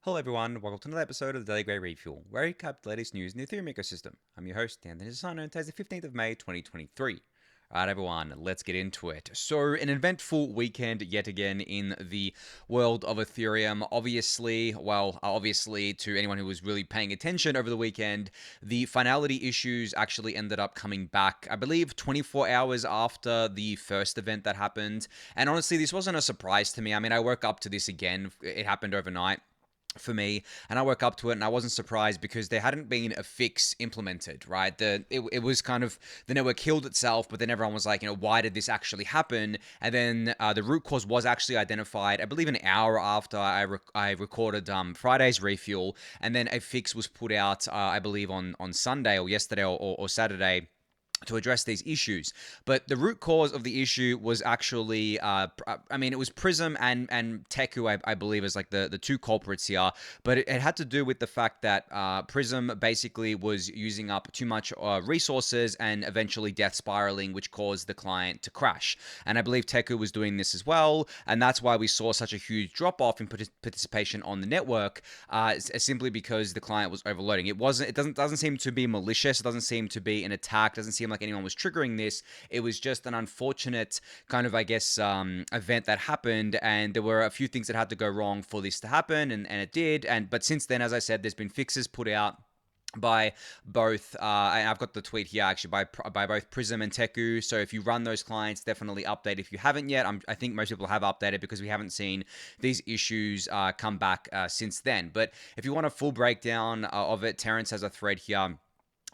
Hello everyone, welcome to another episode of the Daily Gwei Refuel, where I recap the latest news in the Ethereum ecosystem. I'm your host, Anthony Sassano, and today's the 15th of May, 2023. Alright everyone, let's get into it. So, an eventful weekend yet again in the world of Ethereum. Obviously to anyone who was really paying attention over the weekend, the finality issues actually ended up coming back, I believe 24 hours after the first event that happened. And honestly, this wasn't a surprise to me. I mean, I woke up to this again. It happened overnight for me, and I woke up to it and I wasn't surprised because there hadn't been a fix implemented, right? It was kind of, the network killed itself, but then everyone was like, why did this actually happen? And then the root cause was actually identified, I believe an hour after I recorded Friday's refuel, and then a fix was put out, I believe on Sunday or yesterday or Saturday, to address these issues. But the root cause of the issue was actually, it was Prism and Teku, I believe, as like the two culprits here. But it had to do with the fact that Prism basically was using up too much resources and eventually death spiraling, which caused the client to crash. And I believe Teku was doing this as well, and that's why we saw such a huge drop off in participation on the network, simply because the client was overloading. It doesn't seem to be malicious. It doesn't seem to be an attack. It doesn't seem like anyone was triggering this. It was just an unfortunate kind of, event that happened, and there were a few things that had to go wrong for this to happen, and it did. But since then, as I said, there's been fixes put out by both, and I've got the tweet here actually, by both Prism and Teku. So if you run those clients, definitely update if you haven't yet. I think most people have updated because we haven't seen these issues come back since then. But if you want a full breakdown of it, Terrence has a thread here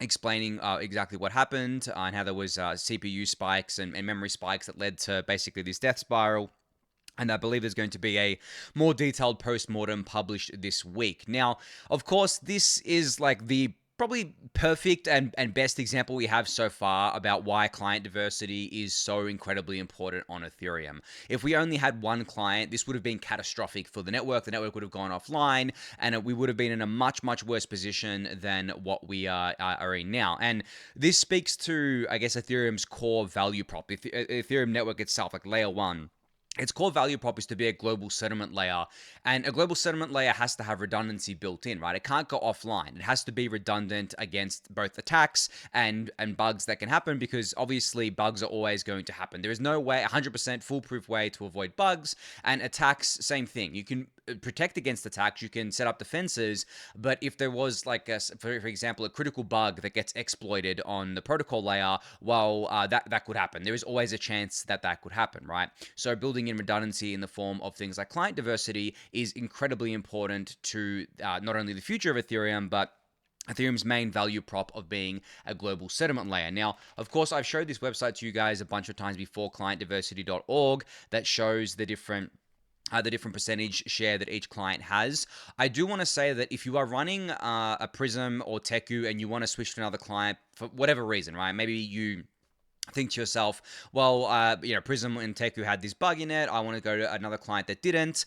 explaining exactly what happened and how there was CPU spikes and memory spikes that led to basically this death spiral. And I believe there's going to be a more detailed post-mortem published this week. Now, of course, this is like the probably perfect and best example we have so far about why client diversity is so incredibly important on Ethereum. If we only had one client, this would have been catastrophic for the network. The network would have gone offline, and we would have been in a much, much worse position than what we are in now. And this speaks to, I guess, Ethereum's core value prop. Ethereum network itself, like layer one, its core value prop is to be a global settlement layer, and a global settlement layer has to have redundancy built in, right? It can't go offline. It has to be redundant against both attacks and bugs that can happen, because obviously bugs are always going to happen. There is no way, 100% foolproof way to avoid bugs, and attacks, same thing. You can protect against attacks, you can set up defenses, but if there was for example, a critical bug that gets exploited on the protocol layer, well, that could happen. There is always a chance that could happen, right? So building in redundancy in the form of things like client diversity is incredibly important to not only the future of Ethereum, but Ethereum's main value prop of being a global settlement layer. Now, of course, I've showed this website to you guys a bunch of times before, clientdiversity.org, that shows the different percentage share that each client has. I do want to say that if you are running a Prism or Teku and you want to switch to another client for whatever reason, right? Maybe you think to yourself, well, Prism and Teku had this bug in it. I want to go to another client that didn't.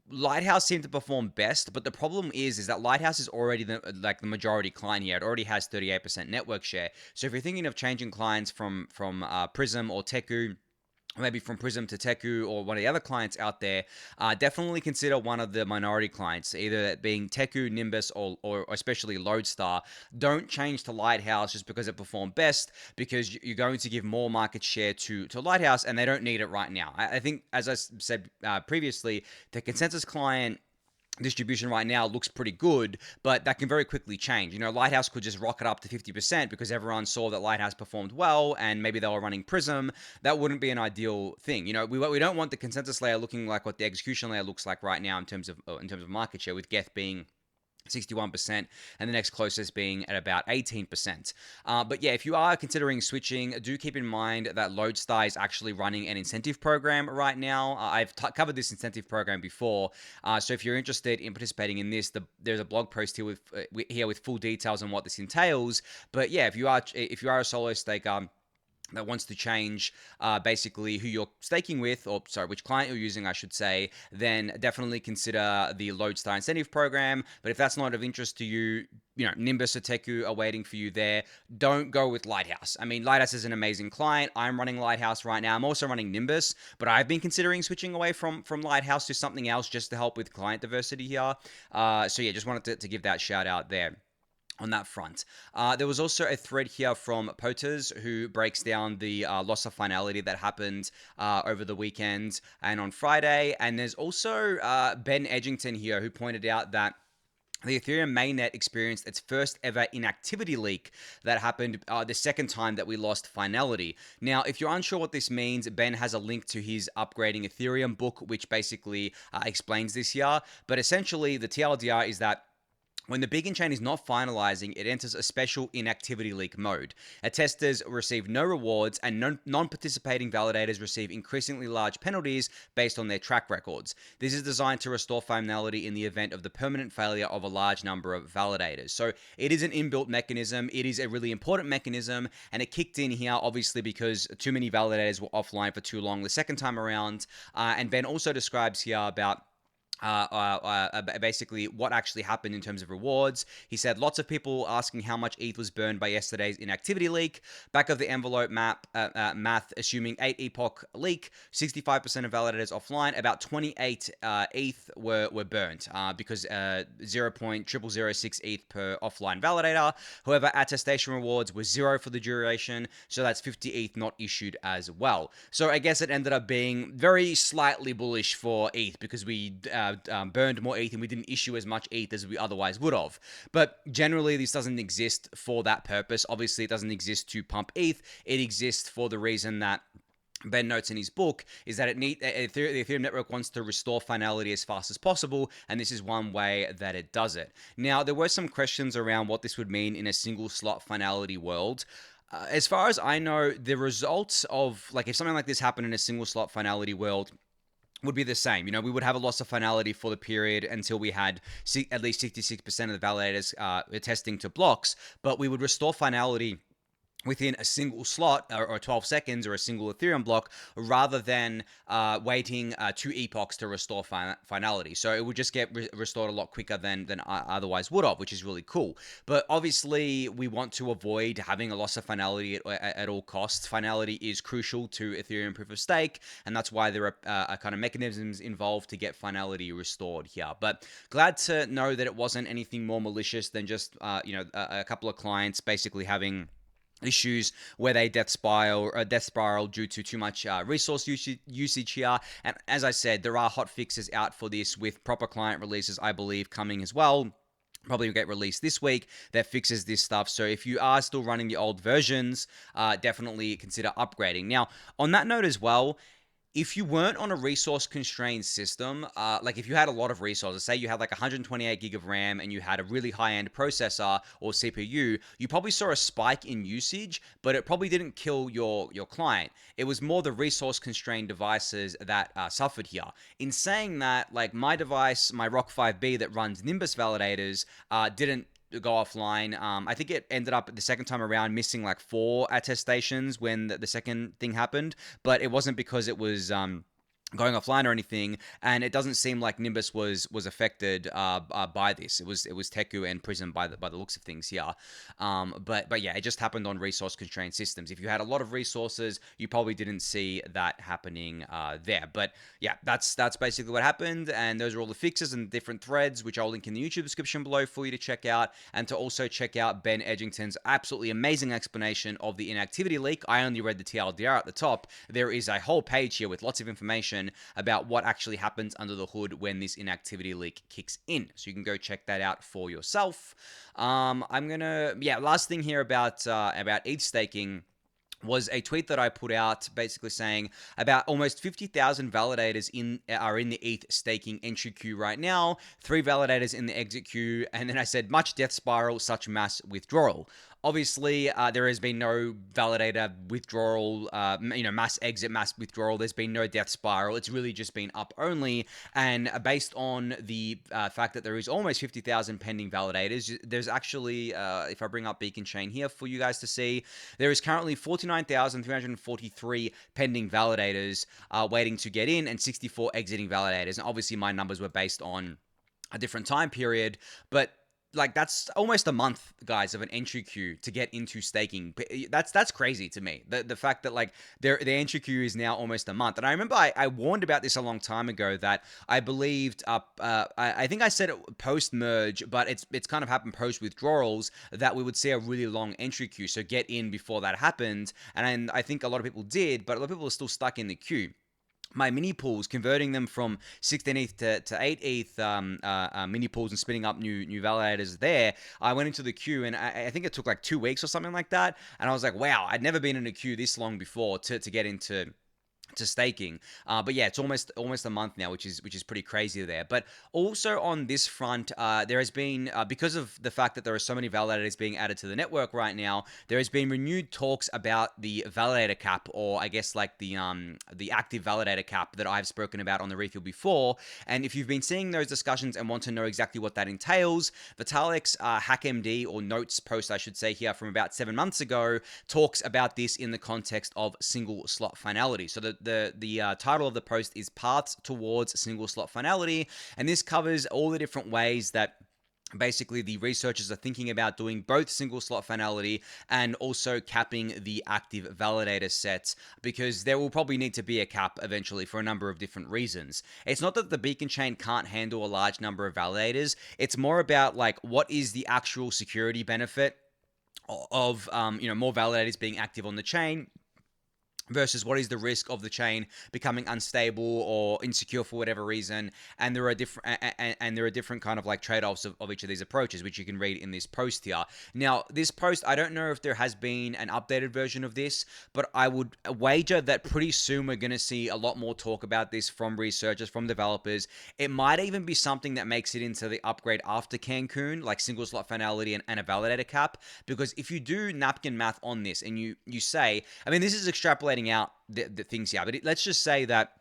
Lighthouse seemed to perform best, but the problem is that Lighthouse is already the majority client here. It already has 38% network share. So if you're thinking of changing clients from Prism or Teku, maybe from Prism to Teku or one of the other clients out there, definitely consider one of the minority clients, either being Teku, Nimbus, or especially Lodestar. Don't change to Lighthouse just because it performed best, because you're going to give more market share to Lighthouse, and they don't need it right now. I think, as I said previously, the consensus client distribution right now looks pretty good, but that can very quickly change. Lighthouse could just rocket up to 50% because everyone saw that Lighthouse performed well, and maybe they were running Prism. That wouldn't be an ideal thing. We don't want the consensus layer looking like what the execution layer looks like right now in terms of market share, with Geth being 61% and the next closest being at about 18%. But yeah, if you are considering switching, do keep in mind that Lodestar is actually running an incentive program right now. I've covered this incentive program before, so if you're interested in participating in this, there's a blog post here with full details on what this entails. But yeah, if you are a solo staker that wants to change basically who you're staking with, or sorry, which client you're using, I should say, then definitely consider the Lodestar incentive program. But if that's not of interest to you, Nimbus or Teku are waiting for you there. Don't go with Lighthouse. I mean, Lighthouse is an amazing client. I'm running Lighthouse right now. I'm also running Nimbus, but I've been considering switching away from Lighthouse to something else just to help with client diversity here. So yeah, just wanted to give that shout out there on that front. There was also a thread here from Poters who breaks down the loss of finality that happened over the weekend and on Friday. And there's also Ben Edgington here who pointed out that the Ethereum mainnet experienced its first ever inactivity leak that happened the second time that we lost finality. Now, if you're unsure what this means, Ben has a link to his Upgrading Ethereum book, which basically explains this here. But essentially, the TLDR is that when the beacon chain is not finalizing, it enters a special inactivity leak mode. Testers receive no rewards, and non-participating validators receive increasingly large penalties based on their track records. This is designed to restore finality in the event of the permanent failure of a large number of validators. So it is an inbuilt mechanism. It is a really important mechanism, and it kicked in here, obviously, because too many validators were offline for too long the second time around. And Ben also describes here about basically what actually happened in terms of rewards. He said lots of people asking how much ETH was burned by yesterday's inactivity leak. Back of the envelope math, assuming 8 epoch leak, 65% of validators offline, about 28 ETH were burnt because 0.0006 ETH per offline validator. However, attestation rewards were 0 for the duration, so that's 50 ETH not issued as well. So I guess it ended up being very slightly bullish for ETH because we burned more ETH and we didn't issue as much ETH as we otherwise would have. But generally, this doesn't exist for that purpose. Obviously, it doesn't exist to pump ETH. It exists for the reason that Ben notes in his book is that the Ethereum network wants to restore finality as fast as possible, and this is one way that it does it. Now, there were some questions around what this would mean in a single slot finality world. As far as I know, the results of, if something like this happened in a single slot finality world, would be the same. We would have a loss of finality for the period until we had at least 66% of the validators attesting to blocks, but we would restore finality within a single slot or 12 seconds or a single Ethereum block rather than waiting 2 epochs to restore finality. So it would just get restored a lot quicker than otherwise would have, which is really cool. But obviously, we want to avoid having a loss of finality at all costs. Finality is crucial to Ethereum proof of stake, and that's why there are kind of mechanisms involved to get finality restored here. But glad to know that it wasn't anything more malicious than just a couple of clients basically having issues where they death spiral due to too much resource usage here. And as I said, there are hot fixes out for this with proper client releases, I believe, coming as well. Probably will get released this week that fixes this stuff. So if you are still running the old versions, definitely consider upgrading. Now, on that note as well, if you weren't on a resource-constrained system, if you had a lot of resources, say you had 128 gig of RAM and you had a really high-end processor or CPU, you probably saw a spike in usage, but it probably didn't kill your client. It was more the resource-constrained devices that suffered here. In saying that, my device, my Rock 5B that runs Nimbus validators, didn't go offline. I think it ended up the second time around missing 4 attestations when the second thing happened, but it wasn't because it was going offline or anything, and it doesn't seem like Nimbus was affected by this. It was Teku and Prism by the looks of things here. But yeah, it just happened on resource constrained systems. If you had a lot of resources, you probably didn't see that happening there. But yeah, that's basically what happened, and those are all the fixes and different threads, which I'll link in the YouTube description below for you to check out, and to also check out Ben Edgington's absolutely amazing explanation of the inactivity leak. I only read the TLDR at the top. There is a whole page here with lots of information about what actually happens under the hood when this inactivity leak kicks in. So you can go check that out for yourself. Last thing here about ETH staking was a tweet that I put out basically saying about almost 50,000 validators are in the ETH staking entry queue right now, 3 validators in the exit queue, and then I said much death spiral, such mass withdrawal. Obviously, there has been no validator withdrawal, mass exit, mass withdrawal. There's been no death spiral. It's really just been up only. And based on the fact that there is almost 50,000 pending validators, there's actually, if I bring up Beacon Chain here for you guys to see, there is currently 49,343 pending validators waiting to get in and 64 exiting validators. And obviously, my numbers were based on a different time period, but like that's almost a month, guys, of an entry queue to get into staking. That's crazy to me. The fact that like the entry queue is now almost a month. And I remember I warned about this a long time ago that I believed I think I said it post merge, but it's kind of happened post withdrawals that we would see a really long entry queue. So get in before that happened, and I think a lot of people did, but a lot of people are still stuck in the queue. My mini pools, converting them from 16 ETH to 8 ETH mini pools and spinning up new validators there. I went into the queue, and I think it took like 2 weeks or something like that. And I was like, wow, I'd never been in a queue this long before to get into staking. But yeah, it's almost a month now, which is pretty crazy there. But also on this front, there has been because of the fact that there are so many validators being added to the network right now, there has been renewed talks about the validator cap, or I guess like the active validator cap that I've spoken about on the refuel before. And if you've been seeing those discussions and want to know exactly what that entails, Vitalik's HackMD, or notes post I should say here, from about 7 months ago, talks about this in the context of single slot finality. So the title of the post is Paths Towards Single Slot Finality, and this covers all the different ways that basically the researchers are thinking about doing both single slot finality and also capping the active validator sets, because there will probably need to be a cap eventually for a number of different reasons. It's not that the beacon chain can't handle a large number of validators, it's more about like what is the actual security benefit of more validators being active on the chain versus what is the risk of the chain becoming unstable or insecure for whatever reason. And there are different kind of like trade-offs of each of these approaches, which you can read in this post here. Now, this post, I don't know if there has been an updated version of this, but I would wager that pretty soon we're going to see a lot more talk about this from researchers, from developers. It might even be something that makes it into the upgrade after Cancun, like single slot finality and a validator cap. Because if you do napkin math on this and you say, I mean, this is extrapolating out the things here, but let's just say that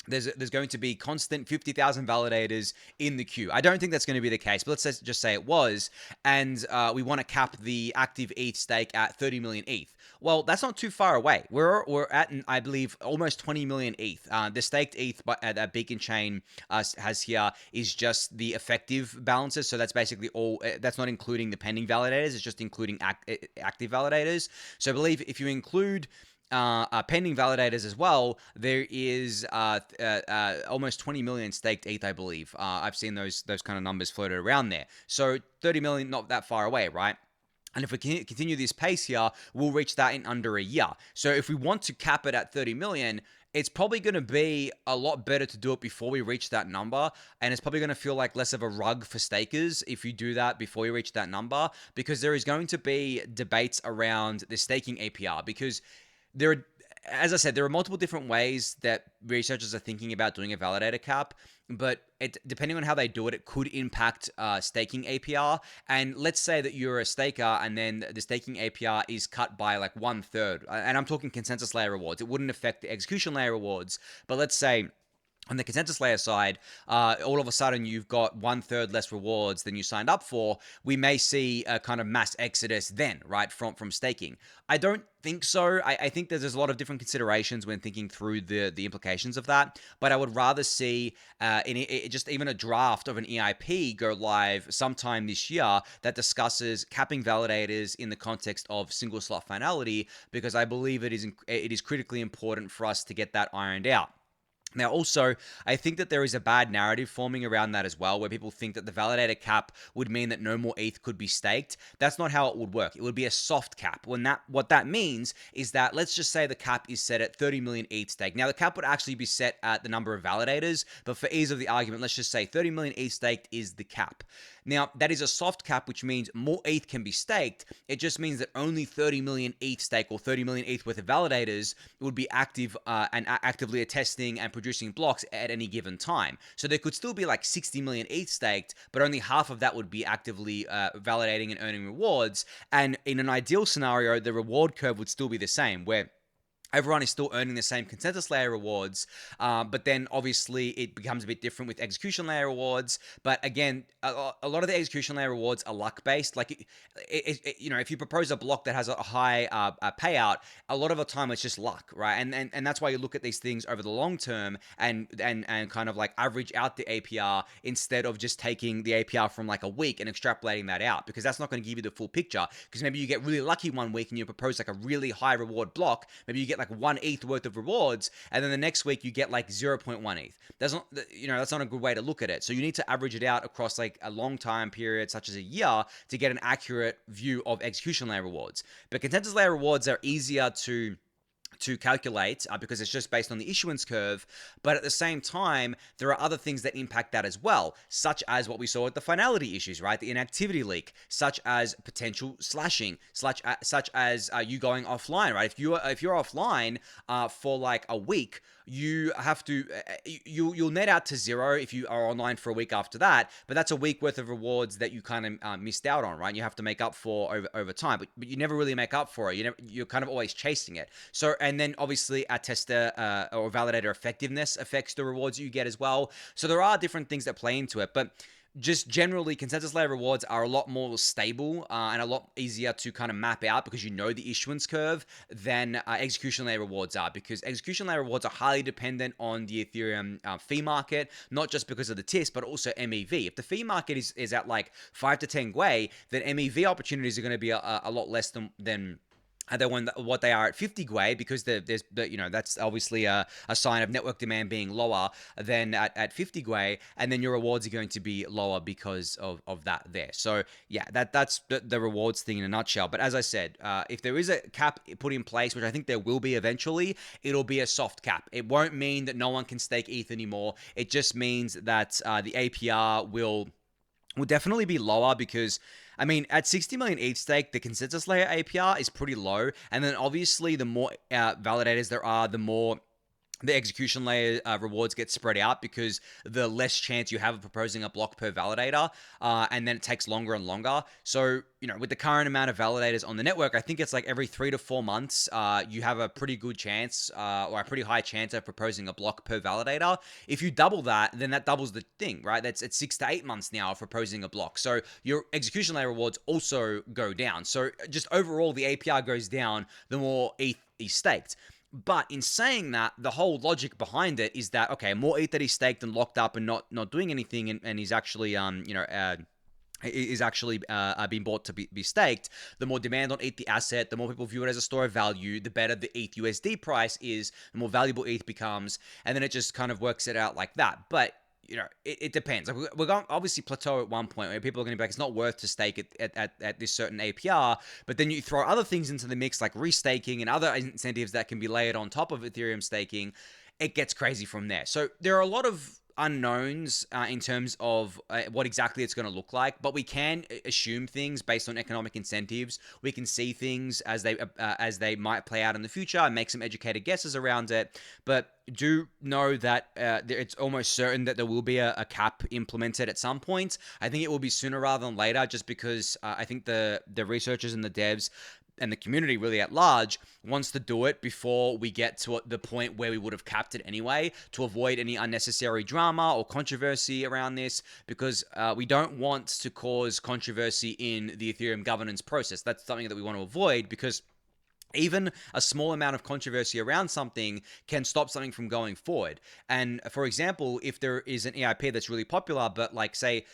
there's going to be constant 50,000 validators in the queue. I don't think that's going to be the case, but let's just say it was, and we want to cap the active ETH stake at 30 million ETH. Well, that's not too far away. We're at, I believe, almost 20 million ETH. The staked ETH that Beacon Chain has here is just the effective balances, so that's basically all. That's not including the pending validators. It's just including active validators. So I believe if you include pending validators as well, there is almost 20 million staked ETH, I believe. I've seen those kind of numbers floated around there. So 30 million, not that far away, right? And if we continue this pace here, we'll reach that in under a year. So if we want to cap it at 30 million, it's probably going to be a lot better to do it before we reach that number. And it's probably going to feel like less of a rug for stakers if you do that before you reach that number, because there is going to be debates around the staking APR, because there are, as I said, there are multiple different ways that researchers are thinking about doing a validator cap, but depending on how they do it, it could impact staking APR. And let's say that you're a staker and then the staking APR is cut by like 1/3. And I'm talking consensus layer rewards. It wouldn't affect the execution layer rewards, but let's say on the consensus layer side, all of a sudden you've got 1/3 less rewards than you signed up for. We may see a kind of mass exodus then, right, from staking. I don't think so. I think there's a lot of different considerations when thinking through the implications of that, but I would rather see just even a draft of an EIP go live sometime this year that discusses capping validators in the context of single slot finality, because I believe it is critically important for us to get that ironed out. Now, also, I think that there is a bad narrative forming around that as well, where people think that the validator cap would mean that no more ETH could be staked. That's not how it would work. It would be a soft cap. What that means is that, let's just say the cap is set at 30 million ETH stake. Now, the cap would actually be set at the number of validators, but for ease of the argument, let's just say 30 million ETH staked is the cap. Now, that is a soft cap, which means more ETH can be staked. It just means that only 30 million ETH stake, or 30 million ETH worth of validators, would be active and actively attesting and producing blocks at any given time. So there could still be like 60 million ETH staked, but only half of that would be actively validating and earning rewards. And in an ideal scenario, the reward curve would still be the same, where everyone is still earning the same consensus layer rewards, but then obviously it becomes a bit different with execution layer rewards. But again, a lot of the execution layer rewards are luck based. Like, if you propose a block that has a high payout, a lot of the time it's just luck, right? And that's why you look at these things over the long term and kind of like average out the APR instead of just taking the APR from like a week and extrapolating that out, because that's not going to give you the full picture. Because maybe you get really lucky one week and you propose like a really high reward block. Maybe you get like 1 ETH worth of rewards, and then the next week you get like 0.1 ETH. That's not a good way to look at it. So you need to average it out across like a long time period, such as a year, to get an accurate view of execution layer rewards. But consensus layer rewards are easier to calculate because it's just based on the issuance curve. But at the same time, there are other things that impact that as well, such as what we saw with the finality issues, right? The inactivity leak, such as potential slashing, such as you going offline, right? If you're offline for like a week, you have to you'll net out to zero if you are online for a week after that, but that's a week worth of rewards that you kind of missed out on, right? You have to make up for over time, but you never really make up for it. You're kind of always chasing it. So, and then obviously a tester or validator effectiveness affects the rewards you get as well. So there are different things that play into it, but just generally, consensus layer rewards are a lot more stable and a lot easier to kind of map out because you know the issuance curve than execution layer rewards are, because execution layer rewards are highly dependent on the Ethereum fee market, not just because of the TIS, but also MEV. If the fee market is at like 5 to 10 Gwei, then MEV opportunities are going to be a lot less than what they are at 50 Gwei, because that's obviously a sign of network demand being lower than at 50 Gwei, and then your rewards are going to be lower because of that there. So yeah, that's the rewards thing in a nutshell. But as I said, if there is a cap put in place, which I think there will be eventually, it'll be a soft cap. It won't mean that no one can stake ETH anymore. It just means that the APR will definitely be lower, because I mean, at 60 million ETH stake, the consensus layer APR is pretty low. And then obviously the more validators there are, the more the execution layer rewards get spread out, because the less chance you have of proposing a block per validator, and then it takes longer and longer. So, with the current amount of validators on the network, I think it's like every 3 to 4 months, you have a pretty good chance, or a pretty high chance of proposing a block per validator. If you double that, then that doubles the thing, right? That's at 6 to 8 months now of proposing a block. So your execution layer rewards also go down. So just overall, the APR goes down the more ETH is staked. But in saying that, the whole logic behind it is that, okay, more ETH that he's staked and locked up and not doing anything, and he's actually is actually being bought to be staked, the more demand on ETH the asset, the more people view it as a store of value, the better the ETH USD price is, the more valuable ETH becomes, and then it just kind of works it out like that. But it depends. Like, we're going to obviously plateau at one point where people are going to be like, it's not worth to stake it at this certain APR. But then you throw other things into the mix, like restaking and other incentives that can be layered on top of Ethereum staking. It gets crazy from there. So there are a lot of unknowns in terms of what exactly it's going to look like, but we can assume things based on economic incentives. We can see things as they might play out in the future and make some educated guesses around it. But do know that it's almost certain that there will be a cap implemented at some point. I think it will be sooner rather than later, just because I think the researchers and the devs and the community really at large wants to do it before we get to the point where we would have capped it anyway, to avoid any unnecessary drama or controversy around this, because we don't want to cause controversy in the Ethereum governance process. That's something that we want to avoid, because even a small amount of controversy around something can stop something from going forward. And for example, if there is an EIP that's really popular, but like, say,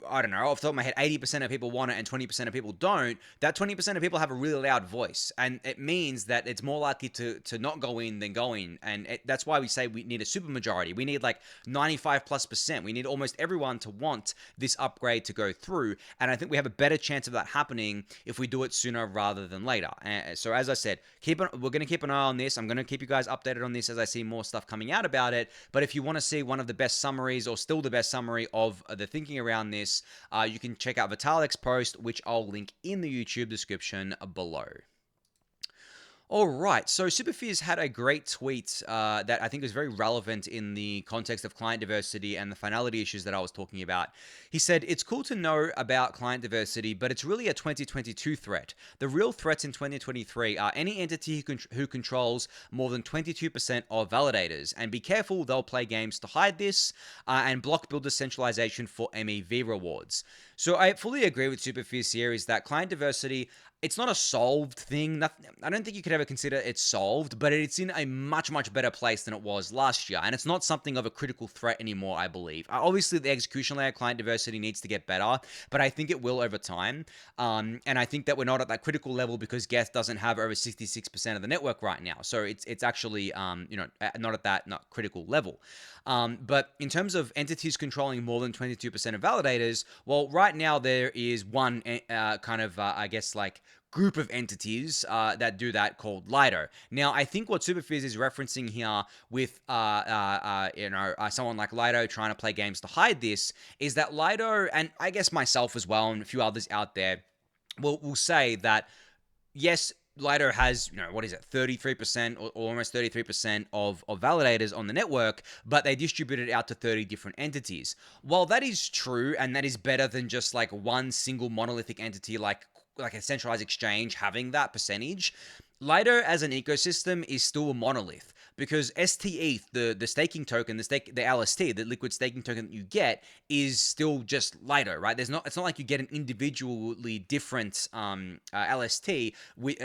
I don't know, off the top of my head, 80% of people want it and 20% of people don't, that 20% of people have a really loud voice. And it means that it's more likely to not go in than go in. And that's why we say we need a super majority. We need like 95+%. We need almost everyone to want this upgrade to go through. And I think we have a better chance of that happening if we do it sooner rather than later. So as I said, we're going to keep an eye on this. I'm going to keep you guys updated on this as I see more stuff coming out about it. But if you want to see one of the best summaries, or still the best summary of the thinking around this, you can check out Vitalik's post, which I'll link in the YouTube description below. All right. So Superphiz had a great tweet that I think was very relevant in the context of client diversity and the finality issues that I was talking about. He said, "It's cool to know about client diversity, but it's really a 2022 threat. The real threats in 2023 are any entity who controls more than 22% of validators. And be careful, they'll play games to hide this and block builder centralization for MEV rewards." So I fully agree with Superphiz here is that client diversity, it's not a solved thing. I don't think you could ever consider it solved, but it's in a much, much better place than it was last year. And it's not something of a critical threat anymore, I believe. Obviously, the execution layer client diversity needs to get better, but I think it will over time. And I think that we're not at that critical level because Geth doesn't have over 66% of the network right now. So it's actually, not at that not critical level. But in terms of entities controlling more than 22% of validators, well, right now there is one I guess, like group of entities that do that called Lido. Now, I think what Superphiz is referencing here with someone like Lido trying to play games to hide this is that Lido, and I guess myself as well, and a few others out there, will say that yes, Lido has, 33% or almost 33% of validators on the network, but they distribute it out to 30 different entities. While that is true, and that is better than just like one single monolithic entity like a centralized exchange having that percentage, Lido as an ecosystem is still a monolith because STETH, the staking token, the LST, the liquid staking token that you get, is still just Lido, right? It's not like you get an individually different LST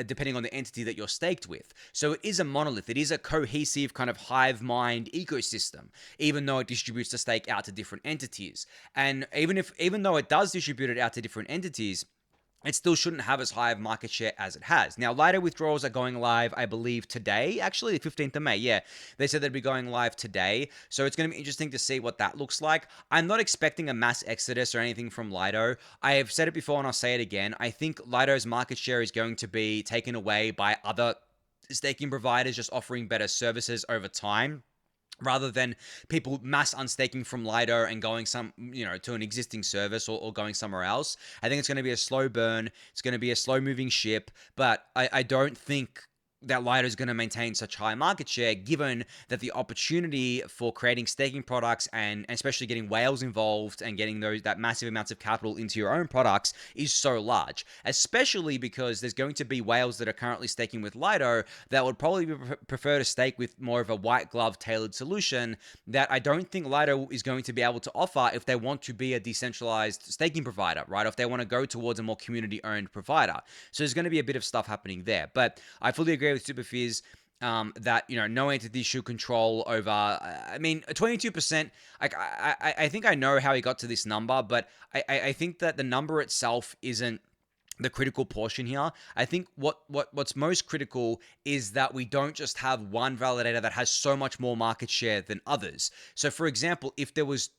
depending on the entity that you're staked with. So it is a monolith. It is a cohesive kind of hive mind ecosystem, even though it distributes the stake out to different entities. And even though it does distribute it out to different entities, it still shouldn't have as high of market share as it has. Now, Lido withdrawals are going live, I believe, today. Actually, the 15th of May. Yeah, they said they'd be going live today. So it's going to be interesting to see what that looks like. I'm not expecting a mass exodus or anything from Lido. I have said it before and I'll say it again. I think Lido's market share is going to be taken away by other staking providers just offering better services over time, rather than people mass unstaking from Lido and going to an existing service or going somewhere else. I think it's going to be a slow burn. It's going to be a slow moving ship, but I don't think that Lido is going to maintain such high market share, given that the opportunity for creating staking products and especially getting whales involved and getting that massive amounts of capital into your own products is so large, especially because there's going to be whales that are currently staking with Lido that would probably prefer to stake with more of a white glove tailored solution that I don't think Lido is going to be able to offer if they want to be a decentralized staking provider, right? If they want to go towards a more community owned provider. So there's going to be a bit of stuff happening there, but I fully agree with Superphiz that no entity should control over. 22%. I think I know how he got to this number, but I think that the number itself isn't the critical portion here. I think what's most critical is that we don't just have one validator that has so much more market share than others. So for example, if there was,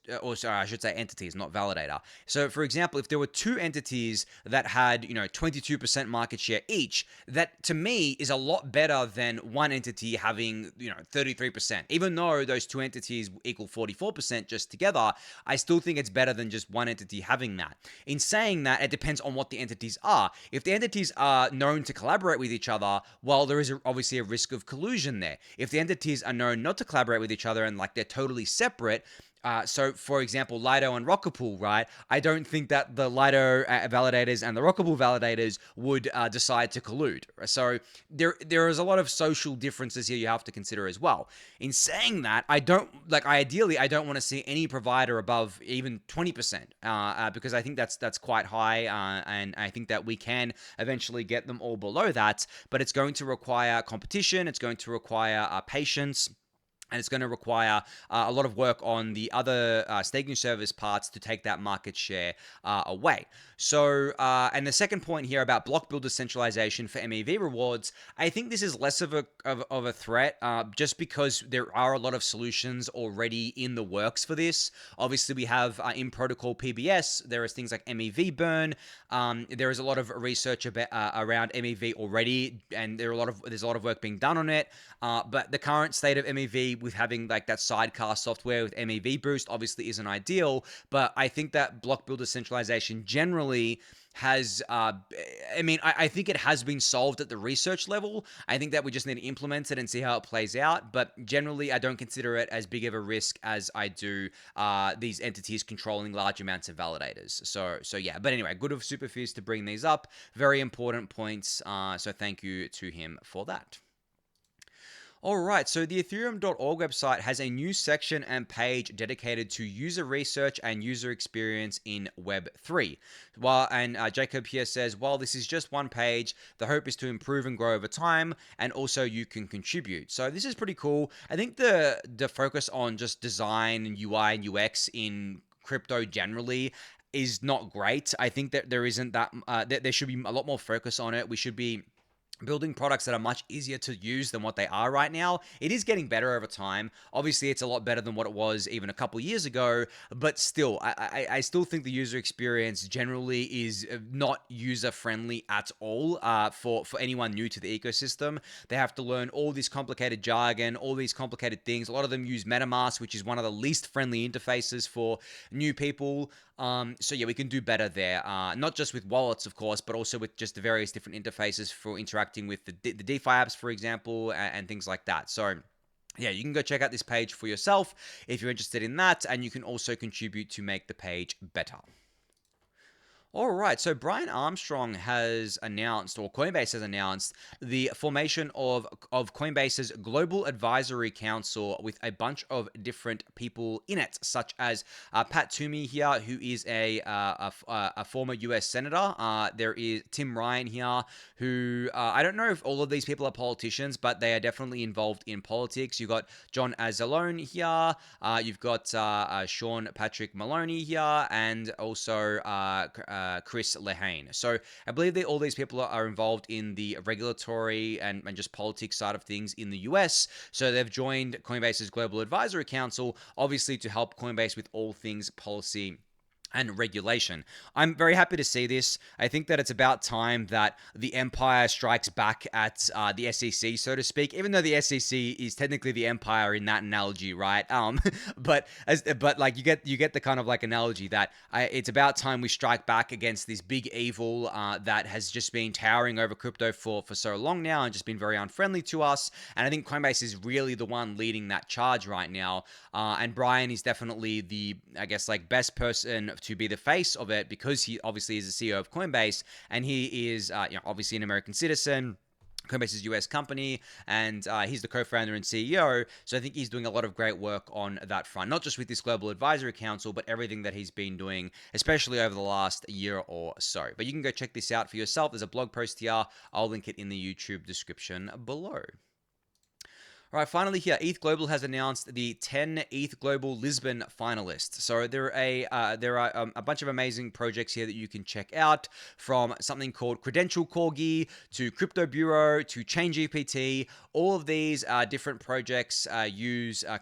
I should say entities, not validator. So for example, if there were two entities that had, 22% market share each, that to me is a lot better than one entity having, 33%. Even though those two entities equal 44% just together, I still think it's better than just one entity having that. In saying that, it depends on what the entities are. If the entities are known to collaborate with each other, well, there is obviously a risk of collusion there. If the entities are known not to collaborate with each other and like they're totally separate, so for example, Lido and Rockerpool, right? I don't think that the Lido validators and the Rockerpool validators would decide to collude. So there is a lot of social differences here you have to consider as well. In saying that, ideally, I don't want to see any provider above even 20%, because I think that's quite high, and I think that we can eventually get them all below that, but it's going to require competition, it's going to require patience, and it's going to require a lot of work on the other staking service parts to take that market share away. So, and the second point here about block builder centralization for MEV rewards, I think this is less of a threat, just because there are a lot of solutions already in the works for this. Obviously, we have in protocol PBS, there is things like MEV burn. There is a lot of research around MEV already, and there's a lot of work being done on it. But the current state of MEV with having like that sidecar software with MEV boost obviously isn't ideal, but I think that block builder centralization generally has I think it has been solved at the research level. I think that we just need to implement it and see how it plays out, but generally I don't consider it as big of a risk as I do these entities controlling large amounts of validators. So yeah, but anyway, good of Superphiz to bring these up. Very important points, so thank you to him for that. All right, so the Ethereum.org website has a new section and page dedicated to user research and user experience in Web3. Jacob here says, while this is just one page, the hope is to improve and grow over time, and also you can contribute. So this is pretty cool. I think the focus on just design and UI and UX in crypto generally is not great. I think that there isn't that there should be a lot more focus on it. We should be building products that are much easier to use than what they are right now. It is getting better over time. Obviously, it's a lot better than what it was even a couple years ago, but still, I still think the user experience generally is not user-friendly at all for anyone new to the ecosystem. They have to learn all this complicated jargon, all these complicated things. A lot of them use MetaMask, which is one of the least friendly interfaces for new people. So yeah, we can do better there. Not just with wallets, of course, but also with just the various different interfaces for interacting with the DeFi apps, for example, and things like that. So yeah, you can go check out this page for yourself if you're interested in that, and you can also contribute to make the page better. All right, so Brian Armstrong has announced, or Coinbase has announced, the formation of Coinbase's Global Advisory Council with a bunch of different people in it, such as Pat Toomey here, who is a former US Senator. There is Tim Ryan here, who I don't know if all of these people are politicians, but they are definitely involved in politics. You've got John Azzalone here, you've got Sean Patrick Maloney here, and also Chris Lehane. So I believe that all these people are involved in the regulatory and just politics side of things in the US. So they've joined Coinbase's Global Advisory Council, obviously to help Coinbase with all things policy and regulation. I'm very happy to see this. I think that it's about time that the empire strikes back at the SEC, so to speak, even though the SEC is technically the empire in that analogy, right? But like you get the kind of like analogy that it's about time we strike back against this big evil that has just been towering over crypto for so long now and just been very unfriendly to us. And I think Coinbase is really the one leading that charge right now. And Brian is definitely the, I guess, like best person to be the face of it, because he obviously is the CEO of Coinbase, and he is obviously an American citizen. Coinbase is a US company, and he's the co-founder and CEO, so I think he's doing a lot of great work on that front, not just with this Global Advisory Council, but everything that he's been doing, especially over the last year or so. But you can go check this out for yourself. There's a blog post here. I'll link it in the YouTube description below. All right, finally here, ETHGlobal has announced the 10 ETHGlobal Lisbon finalists. So there are a bunch of amazing projects here that you can check out, from something called Credential Corgi to Crypto Bureau to ChainGPT. All of these different projects use I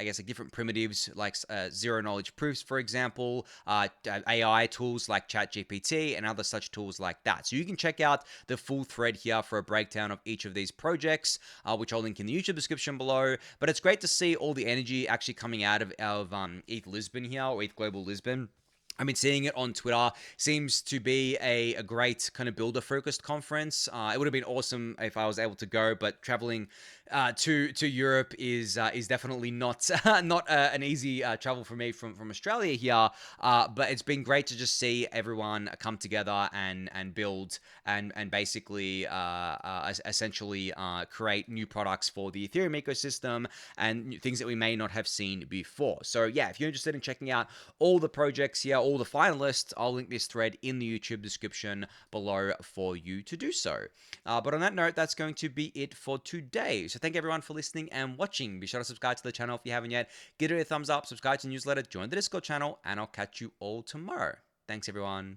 guess like different primitives like zero knowledge proofs, for example, AI tools like ChatGPT and other such tools like that. So you can check out the full thread here for a breakdown of each of these projects, which I'll link in the YouTube description below. But it's great to see all the energy actually coming out of ETHLisbon here, or ETHGlobal Lisbon. I've been seeing it on Twitter. Seems to be a great kind of builder-focused conference. It would have been awesome if I was able to go, but traveling to Europe is definitely not an easy travel for me from Australia here. But it's been great to just see everyone come together and build and basically essentially create new products for the Ethereum ecosystem and things that we may not have seen before. So yeah, if you're interested in checking out all the projects here, all the finalists, I'll link this thread in the YouTube description below for you to do so. But on that note, that's going to be it for today. So thank everyone for listening and watching. Be sure to subscribe to the channel if you haven't yet. Give it a thumbs up, subscribe to the newsletter, join the Discord channel, and I'll catch you all tomorrow. Thanks, everyone.